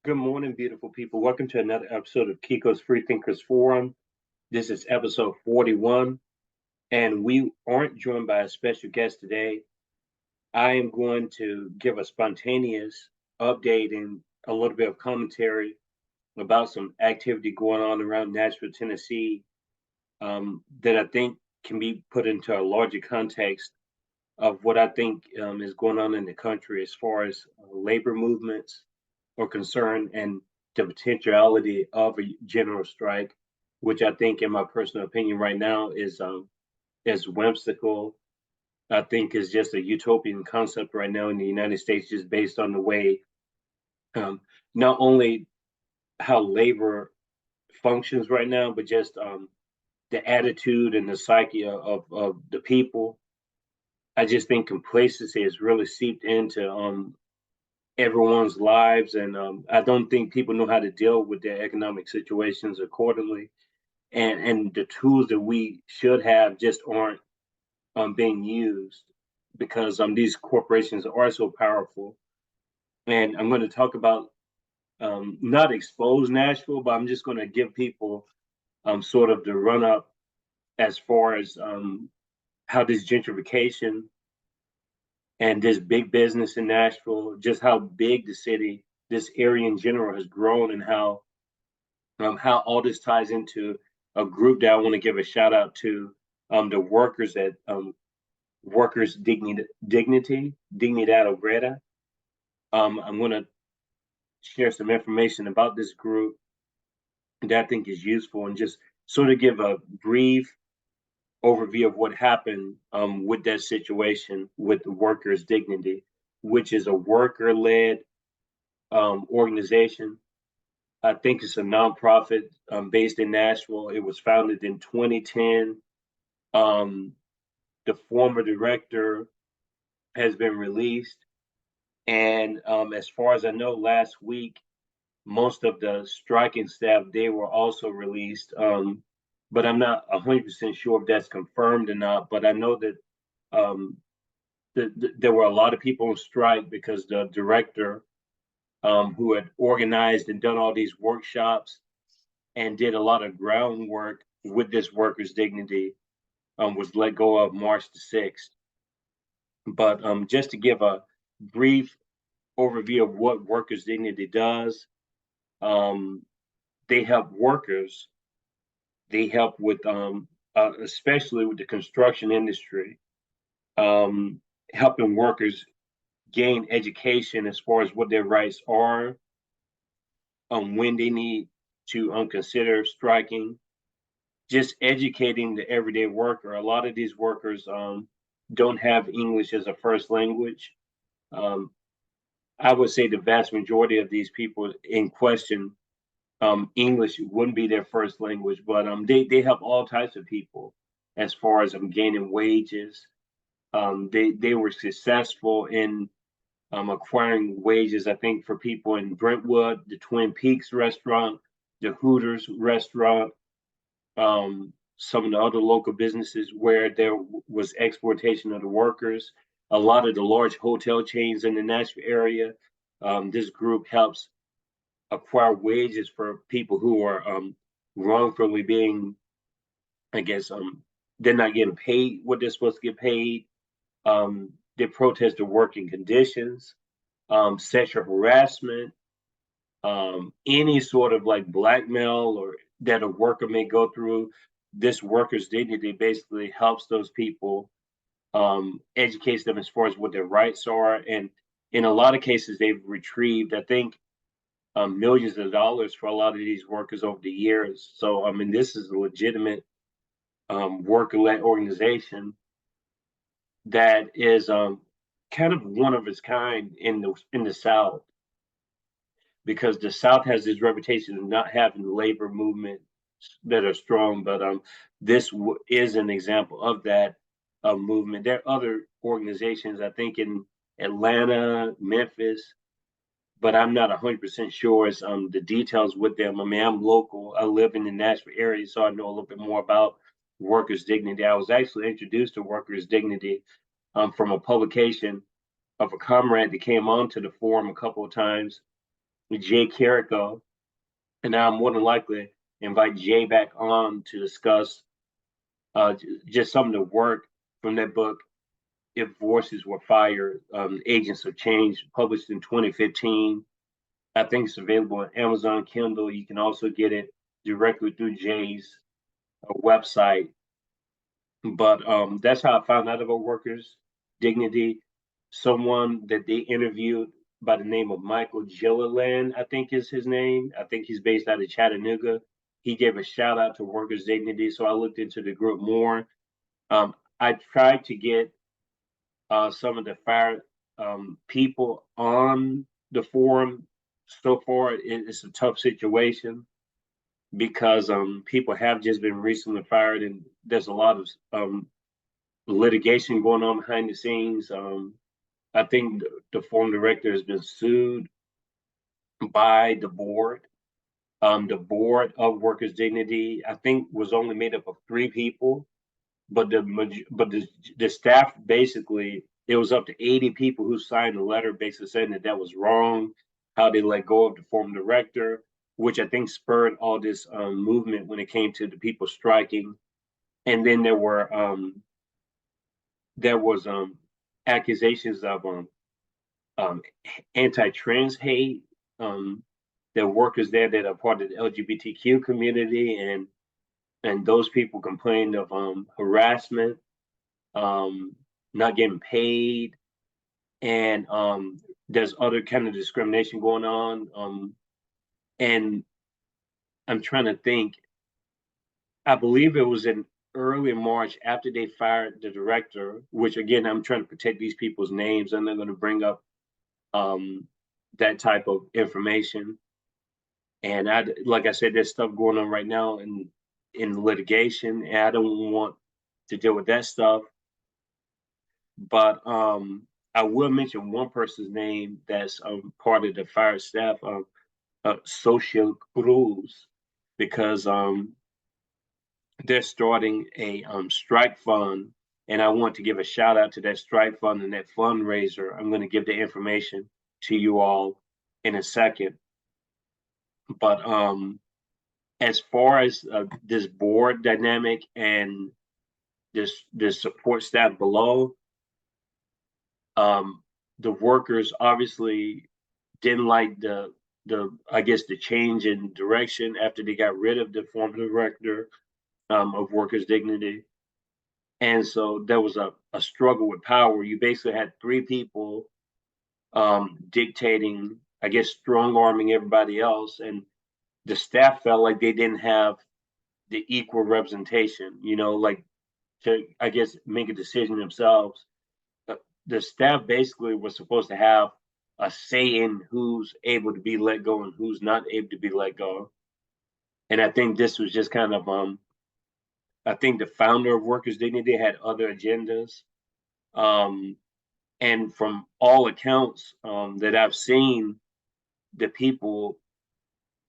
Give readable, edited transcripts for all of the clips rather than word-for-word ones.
Good morning, beautiful people. Welcome to another episode of Kiko's Free Thinkers Forum. This is episode 41, and we aren't joined by a special guest today. I am going to give a spontaneous update and a little bit of commentary about some activity going on around Nashville, Tennessee, that I think can be put into a larger context of what I think is going on in the country as far as labor movements are concerned and the potentiality of a general strike, which I think, in my personal opinion, right now is whimsical. I think is just a utopian concept right now in the United States, just based on the way um, not only how labor functions right now, but just the attitude and the psyche of the people. I just think complacency has really seeped into everyone's lives, and I don't think people know how to deal with their economic situations accordingly. And the tools that we should have just aren't being used because these corporations are so powerful. And I'm going to talk about not expose Nashville, but I'm just going to give people sort of the run up as far as how this gentrification and this big business in Nashville, just how big the city, this area in general, has grown, and how all this ties into a group that I want to give a shout out to, the workers at Workers Dignidad Obrera. I'm going to share some information about this group that I think is useful and just sort of give a brief overview of what happened with that situation with the Workers Dignity, which is a worker led organization. I think it's a nonprofit based in Nashville. It was founded in 2010. Um, the former director has been released. And as far as I know, last week, most of the striking staff, they were also released. But I'm not 100% sure if that's confirmed or not. But I know that um, there were a lot of people on strike because the director, who had organized and done all these workshops and did a lot of groundwork with this workers' dignity, was let go of March the 6th. But just to give a brief overview of what workers' dignity does, um, they help workers. They help with, especially with the construction industry, um, helping workers gain education as far as what their rights are, when they need to consider striking, just educating the everyday worker. A lot of these workers don't have English as a first language. Um, I would say the vast majority of these people in question, English wouldn't be their first language, but they help all types of people as far as gaining wages. They were successful in acquiring wages. I think for people in Brentwood, the Twin Peaks restaurant, the Hooters restaurant, some of the other local businesses where there was exploitation of the workers. A lot of the large hotel chains in the Nashville area. This group helps acquire wages for people who are wrongfully being, I guess, they're not getting paid what they're supposed to get paid. They protest the working conditions, sexual harassment, any sort of like blackmail or that a worker may go through. This workers' dignity basically helps those people, educates them as far as what their rights are, and in a lot of cases they've retrieved, I think, millions of dollars for a lot of these workers over the years. So I mean, this is a legitimate worker-led organization that is kind of one of its kind in the South, because the South has this reputation of not having labor movements that are strong. But this is an example of that movement. There are other organizations, I think, in Atlanta, Memphis, but I'm not 100% sure as the details with them. I mean, I'm local. I live in the Nashville area, so I know a little bit more about workers' dignity. I was actually introduced to workers' dignity from a publication of a comrade that came onto the forum a couple of times, Jay Carrico, and now I'm more than likely invite Jay back on to discuss just some of the work from that book, If Voices Were Fired, Agents of Change, published in 2015. I think it's available on Amazon Kindle. You can also get it directly through Jay's website. But that's how I found out about Workers' Dignity. Someone that they interviewed by the name of Michael Gilliland, I think is his name. I think he's based out of Chattanooga. He gave a shout out to Workers' Dignity, so I looked into the group more. I tried to get some of the fire people on the forum. So far, it's a tough situation because people have just been recently fired, and there's a lot of litigation going on behind the scenes. I think the forum director has been sued by the board. The board of Workers' Dignity, I think, was only made up of 3 people, but the staff basically, it was up to 80 people who signed a letter basically saying that that was wrong, how they let go of the forum director, which I think spurred all this movement when it came to the people striking. And then there was accusations of um, anti-trans hate. There are workers there that are part of the LGBTQ community, and those people complained of harassment, not getting paid, and there's other kind of discrimination going on. And I'm trying to think. I believe it was in early March after they fired the director, which again, I'm trying to protect these people's names. I'm not going to bring up um, that type of information. And like I said, there's stuff going on right now in litigation, and I don't want to deal with that stuff. But I will mention one person's name that's part of the fire staff, Social Cruz, because they're starting a strike fund, and I want to give a shout out to that strike fund and that fundraiser. I'm going to give the information to you all in a second. But as far as this board dynamic and this support staff below, the workers obviously didn't like the I guess the change in direction after they got rid of the former director of Workers' Dignity. And so there was a struggle with power. You basically had 3 people dictating, I guess, strong arming everybody else. And the staff felt like they didn't have the equal representation, like to, I guess, make a decision themselves. The staff basically was supposed to have a say in who's able to be let go and who's not able to be let go. And I think this was just kind of I think the founder of Workers' Dignity had other agendas. Um, and from all accounts that I've seen, the people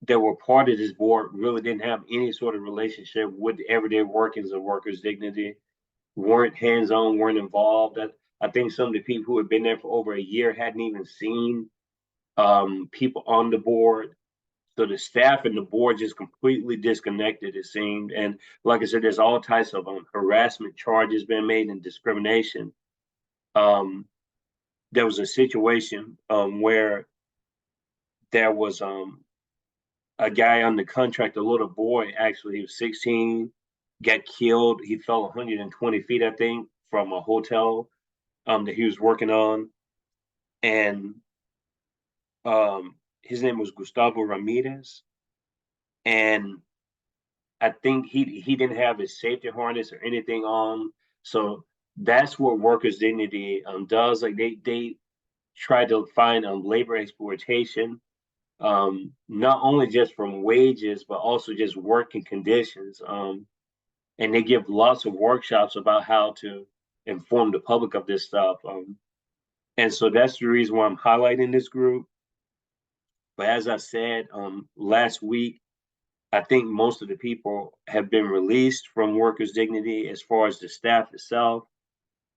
that were part of this board really didn't have any sort of relationship with the everyday workings of Workers' Dignity, weren't hands-on, weren't involved. I think some of the people who had been there for over a year hadn't even seen people on the board. So the staff and the board just completely disconnected, it seemed. And like I said, there's all types of harassment charges being made and discrimination. Um, there was a situation where there was a guy on the contract, a little boy, actually, he was 16, got killed. He fell 120 feet, I think, from a hotel that he was working on. And his name was Gustavo Ramirez. And I think he didn't have his safety harness or anything on. So that's what Workers' Dignity does. Like they try to find labor exploitation, not only just from wages, but also just working conditions. And they give lots of workshops about how to inform the public of this stuff. And so that's the reason why I'm highlighting this group. But as I said last week, I think most of the people have been released from Workers' Dignity as far as the staff itself.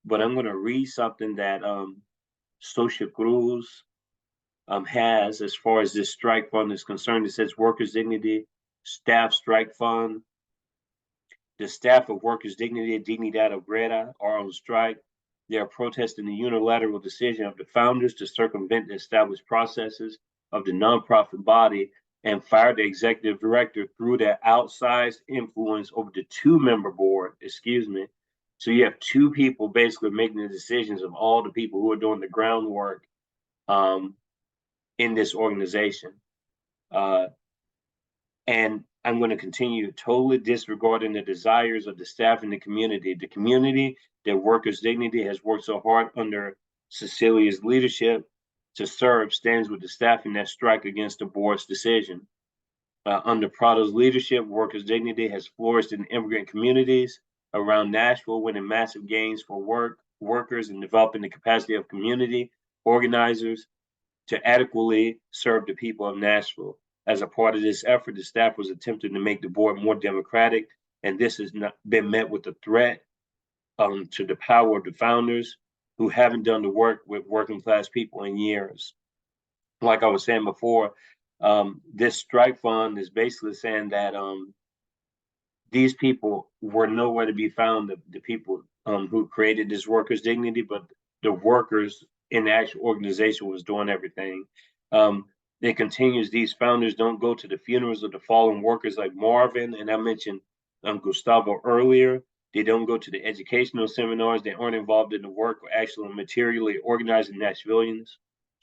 But I'm going to read something that Social Cruz has as far as this strike fund is concerned. It says Workers' Dignity Staff Strike Fund. The staff of Workers' Dignity and Dignidad Obrera are on strike. They are protesting the unilateral decision of the founders to circumvent the established processes of the nonprofit body and fire the executive director through their outsized influence over the two-member board. So you have two people basically making the decisions of all the people who are doing the groundwork in this organization. And I'm going to continue totally disregarding the desires of the staff and the community. The community that Workers' Dignity has worked so hard under Cecilia's leadership to serve stands with the staff in that strike against the board's decision. Under Prado's leadership, Workers' Dignity has flourished in immigrant communities around Nashville, winning massive gains for workers and developing the capacity of community organizers to adequately serve the people of Nashville. As a part of this effort, the staff was attempting to make the board more democratic, and this has not been met with a threat to the power of the founders who haven't done the work with working class people in years. Like I was saying before, this strike fund is basically saying that these people were nowhere to be found, the people who created this Workers' Dignity, but the workers in the actual organization was doing everything. It continues, these founders don't go to the funerals of the fallen workers like Marvin, and I mentioned Gustavo earlier. They don't go to the educational seminars. They aren't involved in the work or actually materially organizing Nashvillians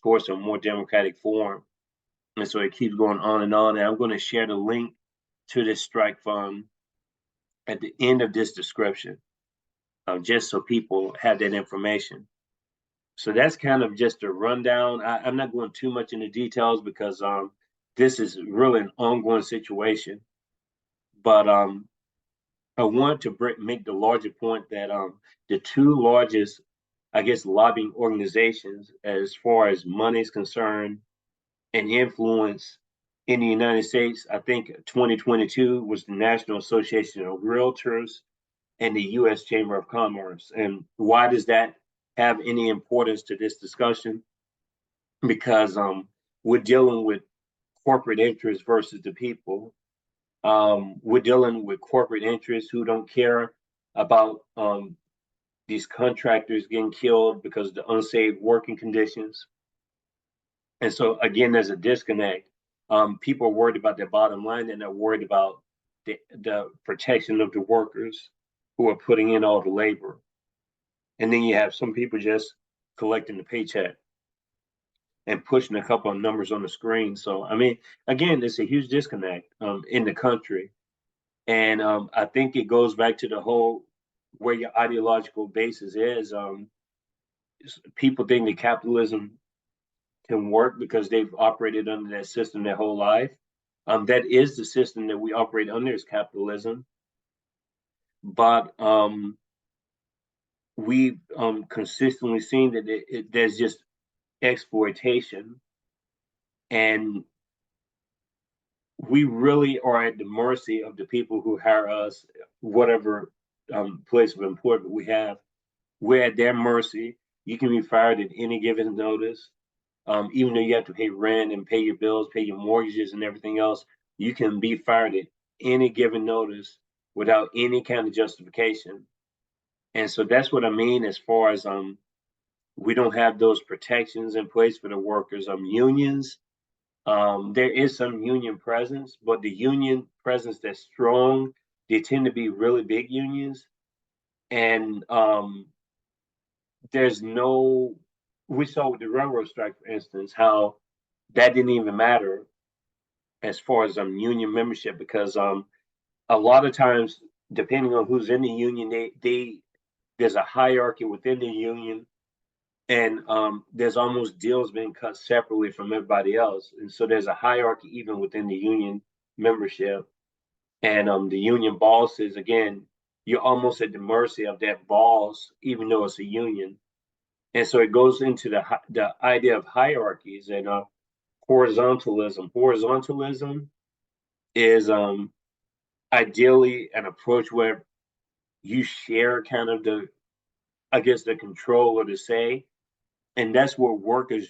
towards a more democratic form. And so it keeps going on. And I'm going to share the link to this strike fund at the end of this description, just so people have that information. So that's kind of just a rundown. I'm not going too much into details because this is really an ongoing situation. But I want to make the larger point that the two largest, I guess, lobbying organizations as far as money is concerned and influence in the United States, I think 2022 was the National Association of Realtors and the U.S. Chamber of Commerce. And why does that have any importance to this discussion? Because we're dealing with corporate interests versus the people. We're dealing with corporate interests who don't care about these contractors getting killed because of the unsafe working conditions. And so again, there's a disconnect. People are worried about their bottom line, and they're worried about the protection of the workers who are putting in all the labor. And then you have some people just collecting the paycheck and pushing a couple of numbers on the screen. So, I mean, again, there's a huge disconnect in the country. And I think it goes back to the whole where your ideological basis is. People think that capitalism can work because they've operated under that system their whole life. That is the system that we operate under, is capitalism. But we've consistently seen that there's just exploitation, and we really are at the mercy of the people who hire us, whatever place of employment we have. We're at their mercy. You can be fired at any given notice. Even though you have to pay rent and pay your bills, pay your mortgages and everything else, you can be fired at any given notice without any kind of justification. And so that's what I mean as far as we don't have those protections in place for the workers. Unions, there is some union presence, but the union presence that's strong, they tend to be really big unions. And there's no, we saw with the railroad strike, for instance, how that didn't even matter as far as union membership, because a lot of times, depending on who's in the union, there's a hierarchy within the union, and there's almost deals being cut separately from everybody else. And so there's a hierarchy even within the union membership. And the union bosses, again, you're almost at the mercy of that boss, even though it's a union. And so it goes into the idea of hierarchies and horizontalism. Horizontalism is ideally an approach where you share kind of the control or the say. And that's where workers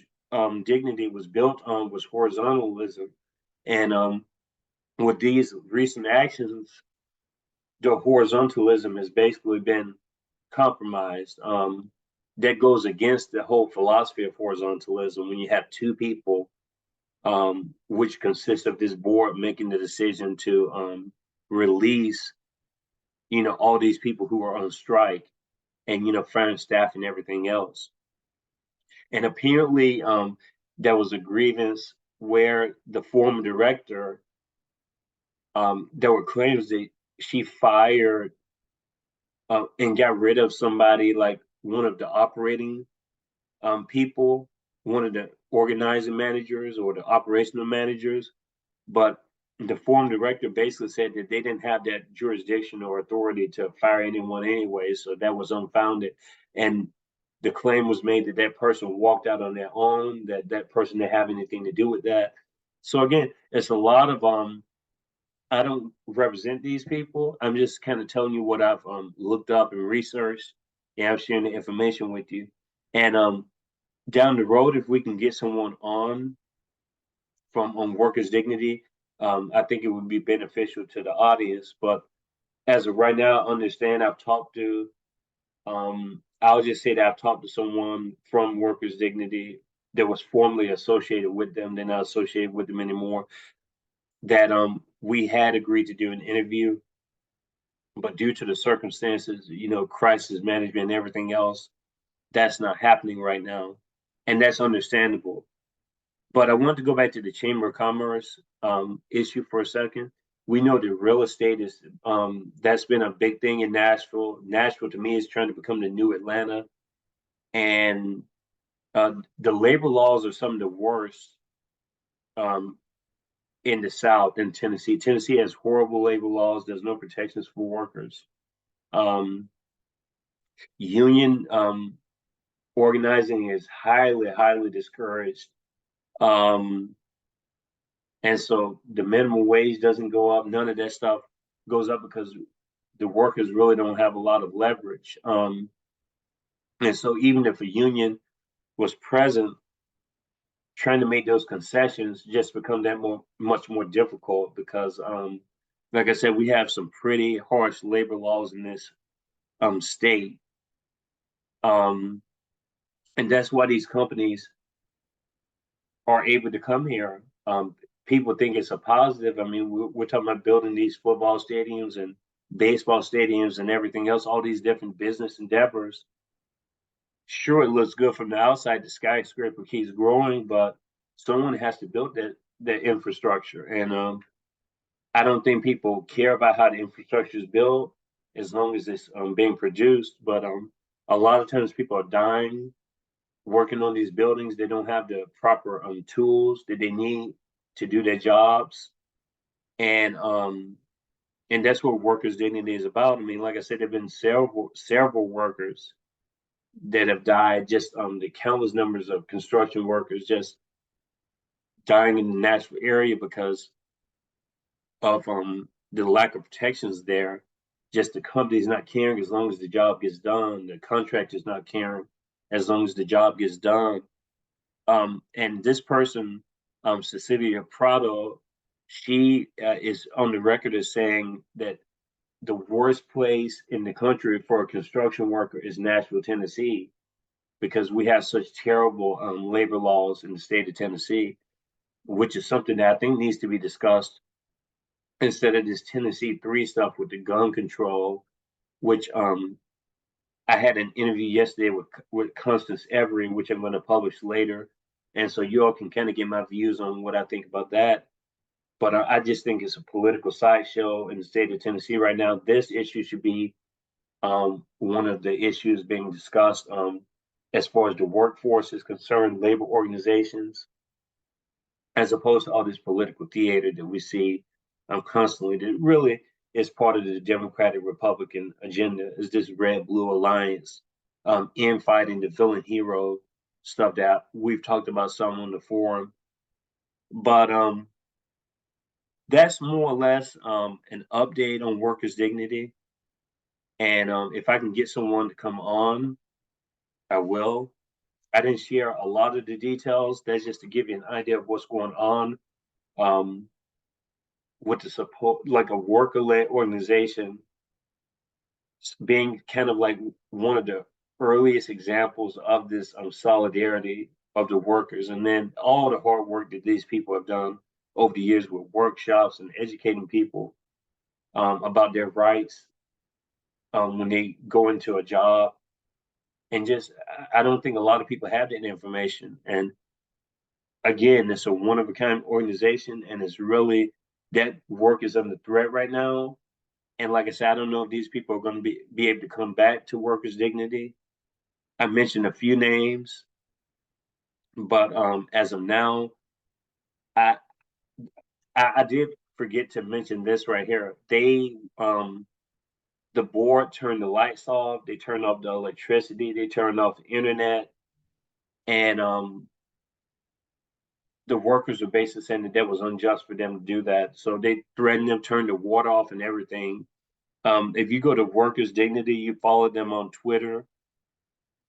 dignity was built on was horizontalism, and with these recent actions, the horizontalism has basically been compromised. That goes against the whole philosophy of horizontalism when you have two people, which consists of this board making the decision to release, all these people who are on strike and, firing staff and everything else. And apparently, there was a grievance where the former director, there were claims that she fired and got rid of somebody like one of the operating people, one of the organizing managers or the operational managers. But the former director basically said that they didn't have that jurisdiction or authority to fire anyone anyway, so that was unfounded. And the claim was made that that person walked out on their own, that that person didn't have anything to do with that. So again, it's a lot of I don't represent these people. I'm just kind of telling you what I've looked up and researched, and I'm sharing the information with you. And down the road, if we can get someone on from on Workers' Dignity, I think it would be beneficial to the audience. But as of right now, understand I've talked to, I'll just say that I've talked to someone from Workers' Dignity that was formerly associated with them. They're not associated with them anymore. That we had agreed to do an interview, but due to the circumstances, crisis management and everything else, that's not happening right now, and that's understandable. But I want to go back to the Chamber of Commerce issue for a second. We know that real estate is that's been a big thing in Nashville. Nashville to me is trying to become the new Atlanta, and the labor laws are some of the worst um, in the South in Tennessee. Tennessee has horrible labor laws. There's no protections for workers. Um, union organizing is highly, highly discouraged. Um, and so the minimum wage doesn't go up. None of that stuff goes up because the workers really don't have a lot of leverage. And so even if a union was present, trying to make those concessions just become that much more difficult because, like I said, we have some pretty harsh labor laws in this state, and that's why these companies are able to come here. People think it's a positive. I mean, we're talking about building these football stadiums and baseball stadiums and everything else, all these different business endeavors. Sure, it looks good from the outside. The skyscraper keeps growing, but someone has to build that infrastructure. And I don't think people care about how the infrastructure is built as long as it's being produced. But a lot of times people are dying working on these buildings. They don't have the proper tools that they need to do their jobs. And that's what workers' dignity is about. I mean, like I said, there've been several workers that have died, just the countless numbers of construction workers just dying in the Nashville area because of the lack of protections there. Just the company's not caring as long as the job gets done. The contractor's not caring as long as the job gets done. And this person, Cecilia Prado, she is on the record as saying that the worst place in the country for a construction worker is Nashville, Tennessee, because we have such terrible labor laws in the state of Tennessee, which is something that I think needs to be discussed instead of this Tennessee 3 stuff with the gun control, which I had an interview yesterday with Constance Every, which I'm going to publish later. And so you all can kind of get my views on what I think about that. But I just think it's a political sideshow in the state of Tennessee right now. This issue should be one of the issues being discussed as far as the workforce is concerned, labor organizations, as opposed to all this political theater that we see constantly. That really is part of the Democratic Republican agenda. Is this red blue alliance infighting the villain hero stuff that we've talked about some on the forum. But that's more or less an update on workers' dignity. And if I can get someone to come on, I will. I didn't share a lot of the details. That's just to give you an idea of what's going on um, with the support, like a worker-led organization being kind of like one of the earliest examples of this solidarity of the workers, and then all the hard work that these people have done over the years with workshops and educating people about their rights when they go into a job. And just, I don't think a lot of people have that information. And again, it's a one of a kind organization, and it's really that work is under threat right now. And like I said, I don't know if these people are going to be able to come back to workers' dignity. I mentioned a few names, but as of now, I, I did forget to mention this right here. The board turned the lights off, they turned off the electricity, they turned off the internet, and the workers were basically saying that was unjust for them to do that. So they threatened them, turn the water off and everything. If you go to Workers Dignity, you follow them on Twitter.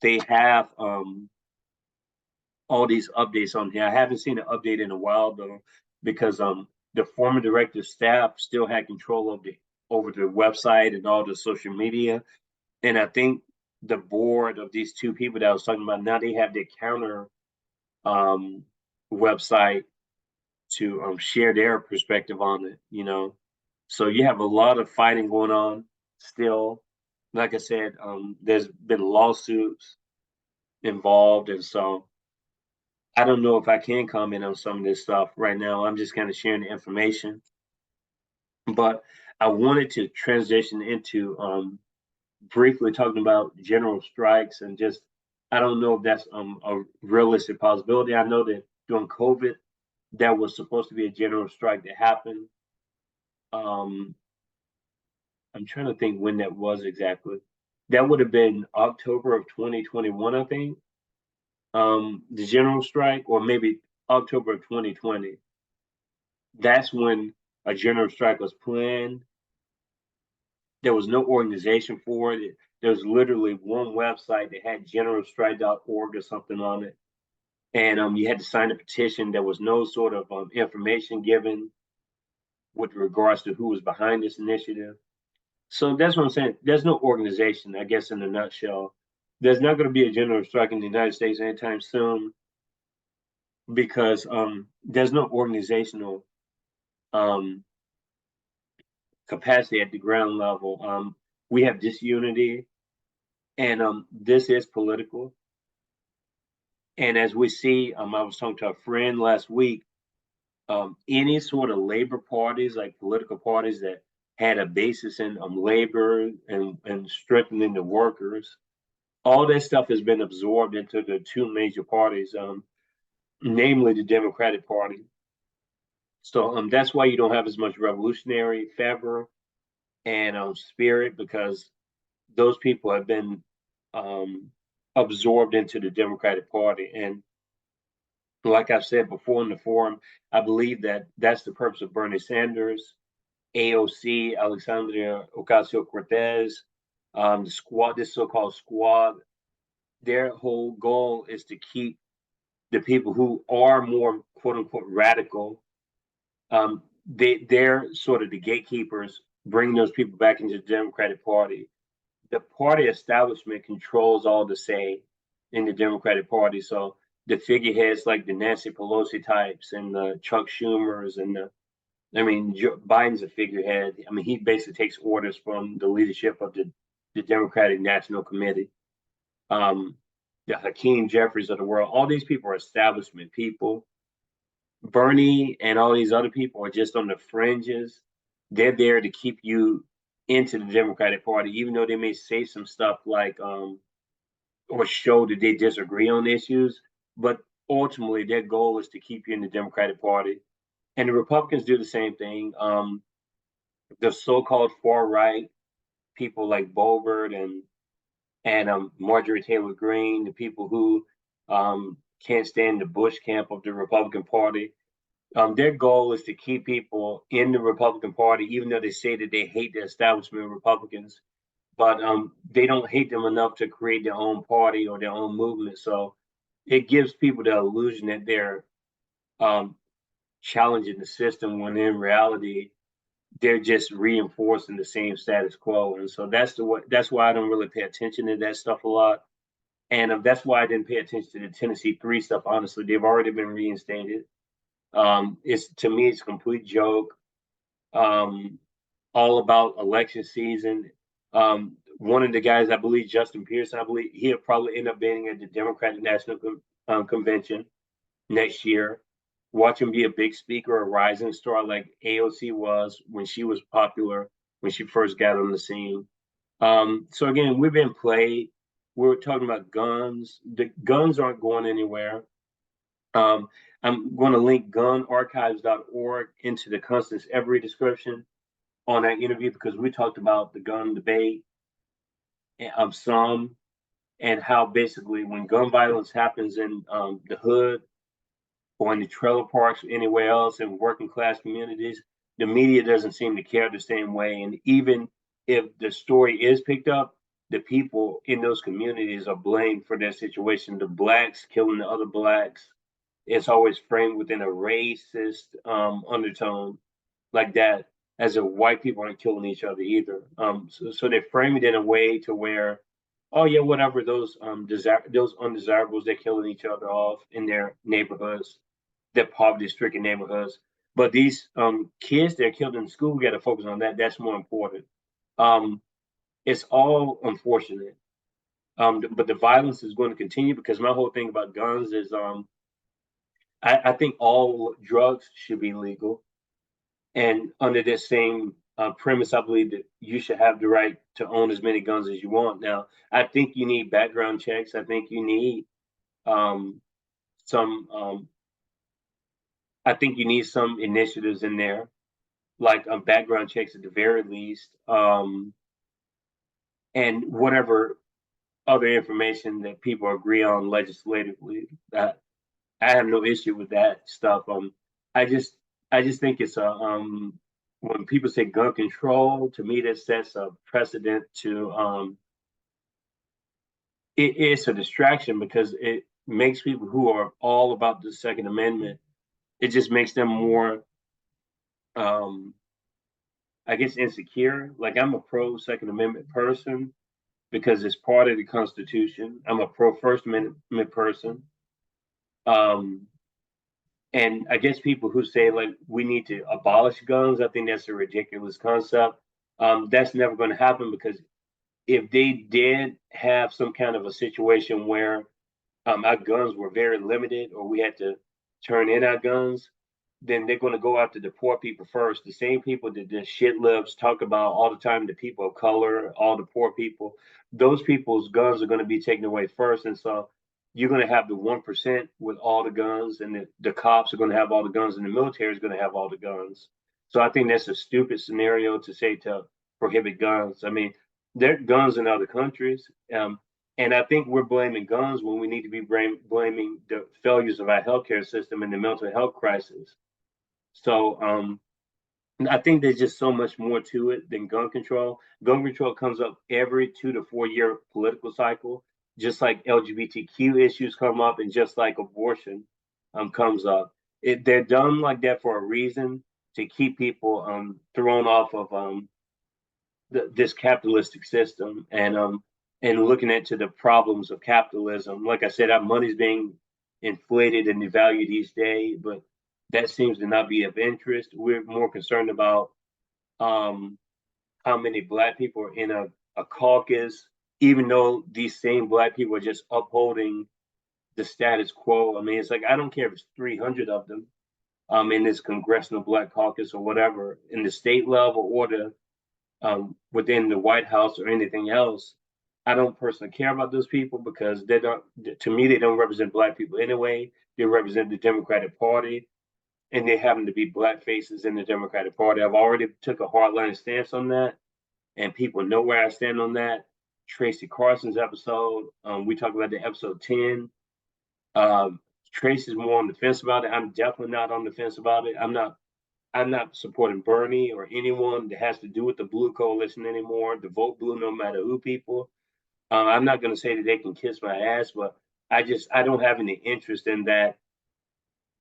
They have all these updates on here. I haven't seen an update in a while though, because the former director's staff still had control of the over the website and all the social media. And I think the board of these two people that I was talking about, now they have their counter um, website to share their perspective on it, you know. So you have a lot of fighting going on still. Like I said, there's been lawsuits involved, and so I don't know if I can comment on some of this stuff right now. I'm just kind of sharing the information, but I wanted to transition into briefly talking about general strikes and just I don't know if that's a realistic possibility. I know that during COVID, that was supposed to be a general strike that happened. Um, I'm trying to think when that was exactly. That would have been October of 2021, I think. The general strike, or maybe October of 2020. That's when a general strike was planned. There was no organization for it. There was literally one website that had generalstrike.org or something on it. And you had to sign a petition. There was no sort of information given with regards to who was behind this initiative. So that's what I'm saying. There's no organization, I guess, in a nutshell. There's not going to be a general strike in the United States anytime soon because there's no organizational um, capacity at the ground level. We have disunity, and this is political. And as we see, I was talking to a friend last week. Any sort of labor parties, like political parties that had a basis in labor and strengthening the workers, all that stuff has been absorbed into the two major parties, namely the Democratic Party. So that's why you don't have as much revolutionary fervor and spirit because those people have been um, absorbed into the Democratic Party. And like I've said before in the forum, I believe that that's the purpose of Bernie Sanders, AOC, Alexandria Ocasio Cortez, the squad, this so-called squad. Their whole goal is to keep the people who are more quote unquote radical. They're sort of the gatekeepers, bringing those people back into the Democratic Party. The party establishment controls all the say in the Democratic Party. So the figureheads like the Nancy Pelosi types and the Chuck Schumers and I mean, Biden's a figurehead. I mean, he basically takes orders from the leadership of the Democratic National Committee. The Hakeem Jeffries of the world, all these people are establishment people. Bernie and all these other people are just on the fringes. They're there to keep you into the Democratic Party, even though they may say some stuff like or show that they disagree on issues. But ultimately, their goal is to keep you in the Democratic Party. And the Republicans do the same thing. The so-called far right people like Boebert and Marjorie Taylor Greene, the people who can't stand the Bush camp of the Republican Party. Their goal is to keep people in the Republican Party, even though they say that they hate the establishment of Republicans, but they don't hate them enough to create their own party or their own movement. So it gives people the illusion that they're um, challenging the system when in reality they're just reinforcing the same status quo. And so that's why I don't really pay attention to that stuff a lot. And that's why I didn't pay attention to the Tennessee Three stuff. Honestly, they've already been reinstated. It's to me, it's a complete joke. Um, all about election season. One of the guys, I believe, Justin Pearson, I believe he'll probably end up being at the Democratic National Convention next year. Watch him be a big speaker, a rising star like AOC was when she was popular, when she first got on the scene. So again, we've been played. We're talking about guns. The guns aren't going anywhere. Um, I'm going to link gunarchives.org into the Constance Every description on that interview because we talked about the gun debate of some and how basically when gun violence happens in the hood or in the trailer parks or anywhere else in working class communities, the media doesn't seem to care the same way. And even if the story is picked up, the people in those communities are blamed for their situation. The blacks killing the other blacks, it's always framed within a racist undertone like that, as if white people aren't killing each other either. So they frame it in a way to where, oh yeah, whatever, those undesirables, they're killing each other off in their neighborhoods, their poverty-stricken neighborhoods. But these kids that are killed in school, we got to focus on that. That's more important. Um, it's all unfortunate. But the violence is going to continue because my whole thing about guns is I think all drugs should be legal. And under this same premise, I believe that you should have the right to own as many guns as you want. Now, I think you need background checks. I think you need um, some. I think you need some initiatives in there, like background checks at the very least, and whatever other information that people agree on legislatively. I have no issue with that stuff. I just I just think it's a when people say gun control, to me that sets a precedent to it's a distraction because it makes people who are all about the Second Amendment, it just makes them more um I guess insecure. Like I'm a pro Second Amendment person because it's part of the Constitution. I'm a pro First Amendment person. Um And I guess people who say like we need to abolish guns, I think that's a ridiculous concept. That's never going to happen because if they did have some kind of a situation where our guns were very limited or we had to turn in our guns, then they're going to go after the poor people first. The same people that the shit libs talk about all the time, the people of color, all the poor people, those people's guns are going to be taken away first. And so you're going to have the 1% with all the guns, and the cops are going to have all the guns, and the military is going to have all the guns. So I think that's a stupid scenario to say to prohibit guns. I mean, there are guns in other countries. And I think we're blaming guns when we need to be blaming the failures of our healthcare system and the mental health crisis. So I think there's just so much more to it than gun control. Gun control comes up every 2 to 4 year political cycle, just like LGBTQ issues come up, and just like abortion comes up. They're done like that for a reason to keep people thrown off of this capitalistic system and looking into the problems of capitalism. Like I said, our money's being inflated and devalued each day, but that seems to not be of interest. We're more concerned about um, how many black people are in a caucus, even though these same black people are just upholding the status quo. I mean, it's like I don't care if it's 300 of them in this congressional black caucus or whatever, in the state level or the within the White House or anything else. I don't personally care about those people because they don't. To me, they don't represent black people anyway. They represent the Democratic Party, and they happen to be black faces in the Democratic Party. I've already took a hardline stance on that, and people know where I stand on that. Tracy Carson's episode, we talked about the episode 10. Um, Tracy's more on the fence about it. I'm definitely not on the fence about it. I'm not supporting Bernie or anyone that has to do with the Blue Coalition anymore. The vote blue, no matter who people. I'm not going to say that they can kiss my ass, but I don't have any interest in that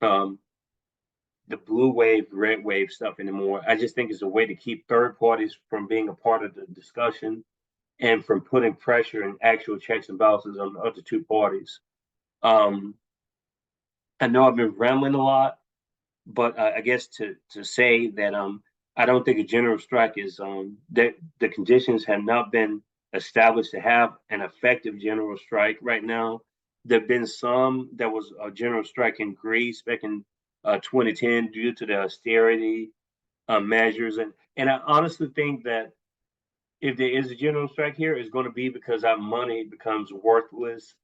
um the blue wave, red wave stuff anymore. I just think it's a way to keep third parties from being a part of the discussion and from putting pressure and actual checks and balances on the other two parties. Um, I know I've been rambling a lot, but I guess to say that I don't think a general strike is that the conditions have not been established to have an effective general strike right now. There've been some. There was a general strike in Greece back in 2010 due to the austerity measures, and I honestly think that if there is a general strike here, it's going to be because our money becomes worthless,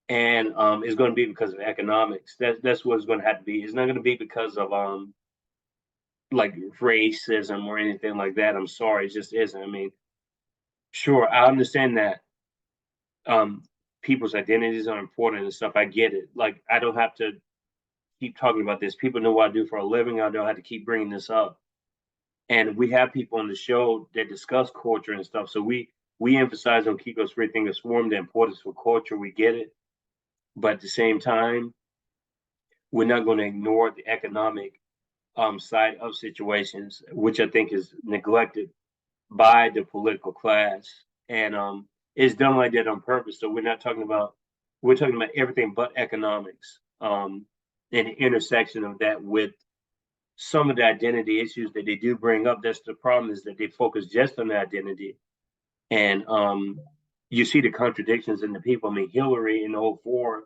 and it's going to be because of economics. That's what it's going to have to be. It's not going to be because of like racism or anything like that. I'm sorry, it just isn't. I mean, sure, I understand that um people's identities are important and stuff. I get it. Like I don't have to keep talking about this. People know what I do for a living. I don't have to keep bringing this up. And we have people on the show that discuss culture and stuff. So we emphasize on Kiko's Free Thinker Swarm the importance for culture. We get it, but at the same time, we're not going to ignore the economic side of situations, which I think is neglected by the political class, and it's done like that on purpose. So we're talking about everything but economics, and the intersection of that with some of the identity issues that they do bring up. That's the problem, is that they focus just on the identity, and you see the contradictions in the people. I mean, Hillary in '04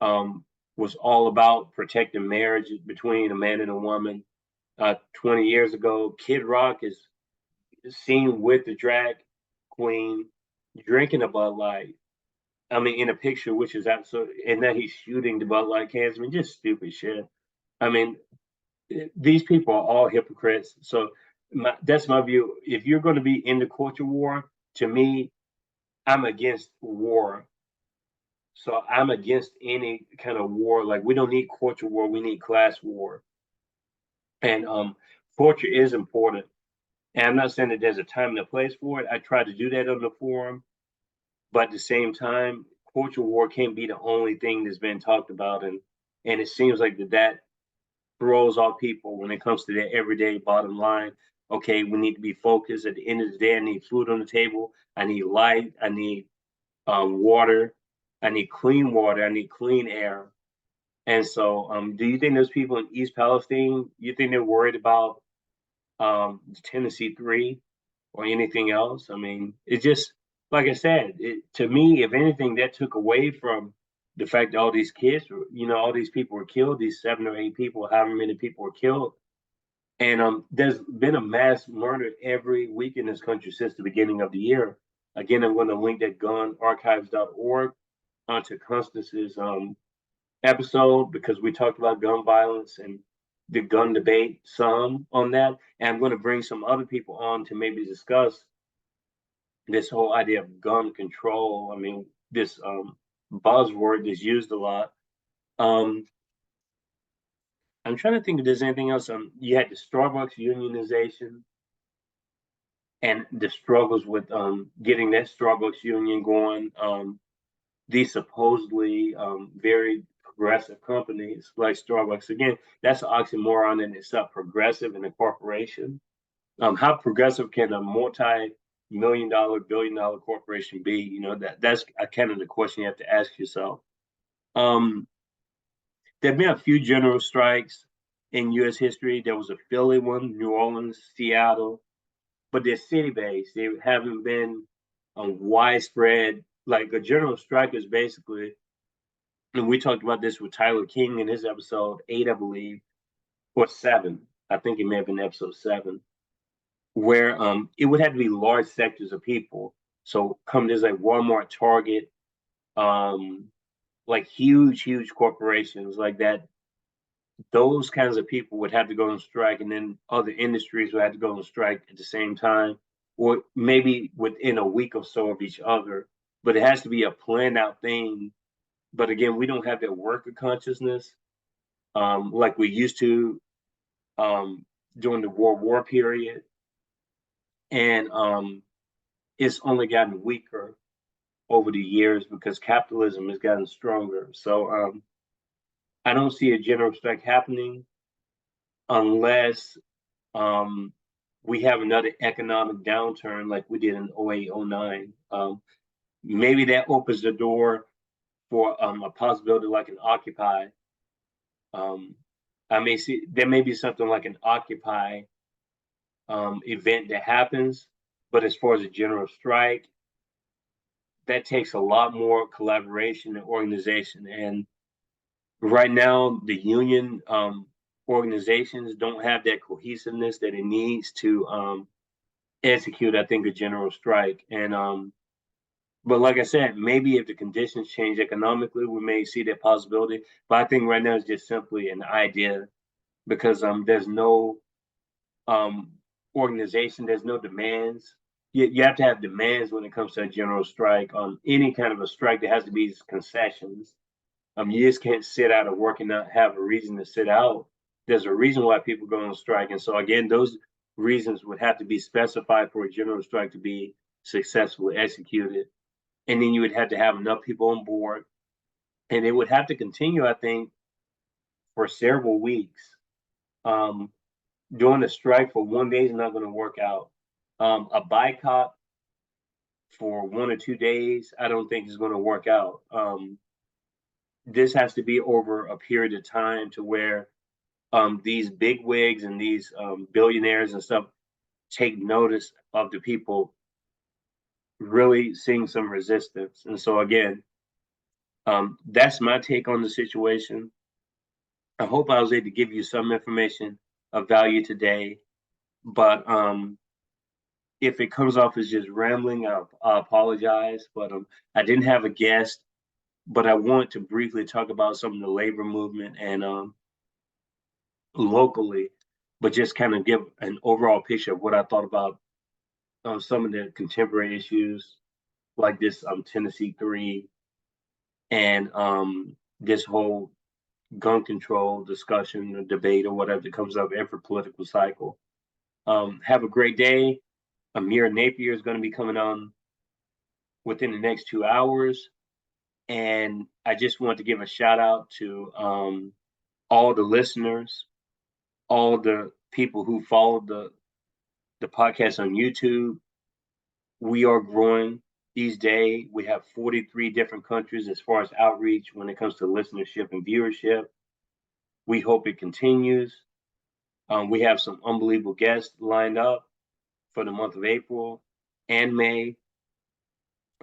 um, was all about protecting marriage between a man and a woman. 20 years ago, Kid Rock is seen with the drag queen drinking a Bud Light. I mean, in a picture, which is absolutely, and then he's shooting the Bud Light cans. I mean, just stupid shit. I mean, these people are all hypocrites. So that's my view. If you're going to be in the culture war, to me, I'm against war. So I'm against any kind of war. Like we don't need culture war. We need class war. And culture is important. And I'm not saying that there's a time and a place for it. I try to do that on the forum, but at the same time, culture war can't be the only thing that's been talked about, and it seems like that throws off people when it comes to their everyday bottom line. Okay, we need to be focused. At the end of the day, I need food on the table. I need light. I need water. I need clean water. I need clean air. And so, do you think those people in East Palestine? You think they're worried about Tennessee Three or anything else? I mean, it's just like I said. To me, if anything, that took away from the fact that all these kids, all these people were killed. These 7 or 8 people, however many people were killed, and there's been a mass murder every week in this country since the beginning of the year. Again, I'm going to link that gunarchives.org onto Constance's episode because we talked about gun violence and the gun debate some on that. And I'm going to bring some other people on to maybe discuss this whole idea of gun control. I mean, this buzzword is used a lot. Um, I'm trying to think if there's anything else. You had the Starbucks unionization and the struggles with getting that Starbucks union going. These supposedly very progressive companies like Starbucks. Again, that's an oxymoron in itself, progressive and a corporation. How progressive can a multi-million dollar, billion-dollar corporation be? That's kind of the question you have to ask yourself. Um, there have been a few general strikes in U.S. history. There was a Philly one, New Orleans, Seattle, but they're city-based. They haven't been widespread. Like a general strike is basically, and we talked about this with Tyler King in his episode 8, I believe, or 7. I think it may have been episode 7, where it would have to be large sectors of people. So companies like Walmart, Target, like huge corporations like that, those kinds of people would have to go on strike, and then other industries would have to go on strike at the same time, or maybe within a week or so of each other. But it has to be a planned out thing. But again, we don't have that worker consciousness like we used to during the World War period, and it's only gotten weaker over the years because capitalism has gotten stronger. So I don't see a general strike happening unless we have another economic downturn like we did in 08, 09. Maybe that opens the door for a possibility like an Occupy. I may see there may be something like an Occupy event that happens, but as far as a general strike, that takes a lot more collaboration and organization. And right now, the union organizations don't have that cohesiveness that it needs to execute, I think, a general strike. And but like I said, maybe if the conditions change economically, we may see that possibility. But I think right now it's just simply an idea because there's no um, organization, there's no demands. You have to have demands when it comes to a general strike. Any kind of a strike, there has to be concessions. You just can't sit out of work and not have a reason to sit out. There's a reason why people go on strike, and so again, those reasons would have to be specified for a general strike to be successfully executed. And then you would have to have enough people on board, and it would have to continue, I think, for several weeks. Doing a strike for one day is not going to work out. A boycott for 1 or 2 days, I don't think is going to work out. This has to be over a period of time to where these big wigs and these billionaires and stuff take notice of the people really seeing some resistance. And so again, that's my take on the situation. I hope I was able to give you some information of value today. But if it comes off as just rambling, I apologize. But I didn't have a guest, but I want to briefly talk about some of the labor movement and locally, but just kind of give an overall picture of what I thought about some of the contemporary issues like this Tennessee 3 and this whole gun control discussion or debate or whatever that comes up every political cycle. Have a great day. Amir Napier is going to be coming on within the next 2 hours. And I just want to give a shout out to all the listeners, all the people who followed the podcast on YouTube. We are growing these days. We have 43 different countries as far as outreach when it comes to listenership and viewership. We hope it continues. We have some unbelievable guests lined up for the month of April and May.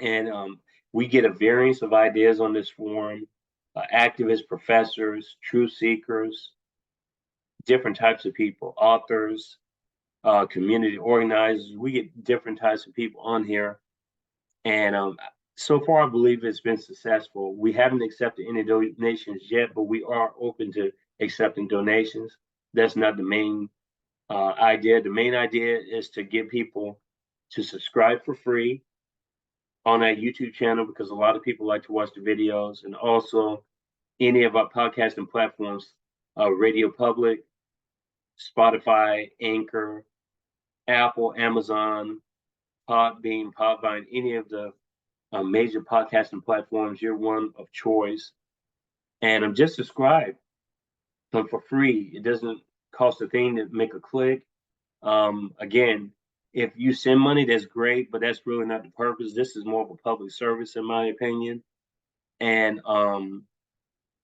And we get a variance of ideas on this forum, activists, professors, truth seekers, different types of people, authors, community organizers. We get different types of people on here. And so far, I believe it's been successful. We haven't accepted any donations yet, but we are open to accepting donations. That's not the main idea. The main idea is to get people to subscribe for free on our YouTube channel because a lot of people like to watch the videos, and also any of our podcasting platforms, Radio Public, Spotify, Anchor, Apple, Amazon, Podbean, Podvine, any of the major podcasting platforms, you're one of choice. And just subscribe for free. It doesn't cost a thing to make a click. Again, if you send money, that's great, but that's really not the purpose. This is more of a public service, in my opinion. And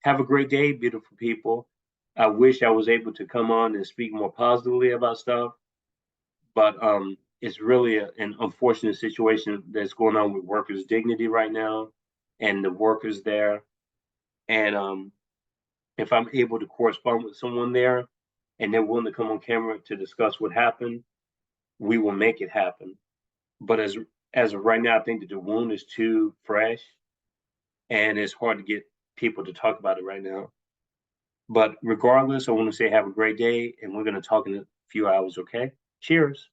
have a great day, beautiful people. I wish I was able to come on and speak more positively about stuff, but it's really an unfortunate situation that's going on with workers' dignity right now and the workers there. And if I'm able to correspond with someone there and they're willing to come on camera to discuss what happened, we will make it happen. But as of right now, I think that the wound is too fresh and it's hard to get people to talk about it right now. But regardless, I want to say have a great day, and we're going to talk in a few hours, okay? Cheers.